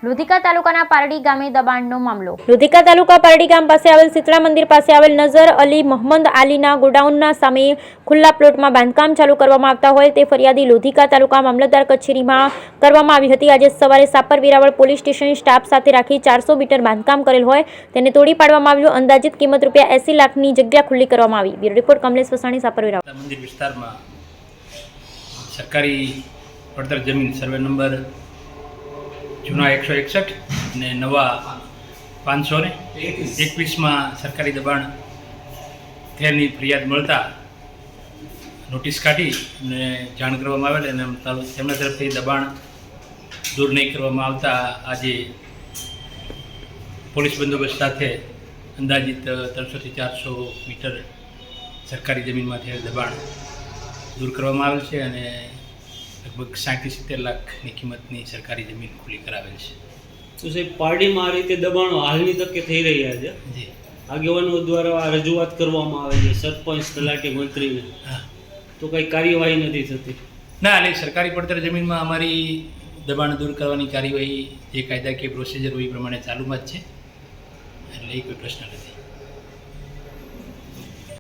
લુધિકા તાલુકાના પારડી ગામે દબાણનો મામલો। લુધિકા તાલુકા પારડી ગામ પાસે આવેલ શીતળા મંદિર પાસે આવેલ નઝર અલી મોહમ્મદ આલીના ગોડાઉનના સામે ખુલ્લા પ્લોટમાં બાંધકામ ચાલુ કરવામાં આવતા હોય તે ફરિયાદી લુધિકા તાલુકા મામલતદાર કચેરીમાં કરવામાં આવી હતી। આજે સવારે Sapar Veraval police station staff સાથે રાખી 400 મીટર બાંધકામ કરેલ હોય તેને તોડી પાડવામાં આવ્યું। અંદાજિત કિંમત ₹80 લાખની જગ્યા ખુલ્લી કરવામાં આવી। Bureau report Kamlesh Vasani, Sapar Veraval. મંદિર વિસ્તારમાં સરકારી પડતર જમીન સર્વે નંબર જૂના 161 ને નવા 521માં સરકારી દબાણ થયાની ફરિયાદ મળતા નોટિસ કાઢી અને જાણ કરવામાં આવેલ અને તેમના તરફથી દબાણ દૂર નહીં કરવામાં આવતા આજે પોલીસ બંદોબસ્ત સાથે અંદાજિત 300 થી 400 મીટર સરકારી જમીનમાંથી દબાણ દૂર કરવામાં આવેલ છે અને લગભગ 60-70 લાખની કિંમતની સરકારી જમીન ખુલ્લી કરાવેલ છે। તો સાહેબ, પારડીમાં આ રીતે દબાણો હાલની તકે થઈ રહ્યા છે। જી, આગેવાનો દ્વારા આ રજૂઆત કરવામાં આવે છે સરપંચ, તલાટી, મંત્રીને, તો કંઈ કાર્યવાહી નથી થતી? ના, એટલે સરકારી પડતર જમીનમાં અમારી દબાણ દૂર કરવાની કાર્યવાહી જે કાયદાકીય પ્રોસિજર હોય એ પ્રમાણે ચાલુમાં જ છે, એટલે એ કોઈ પ્રશ્ન નથી।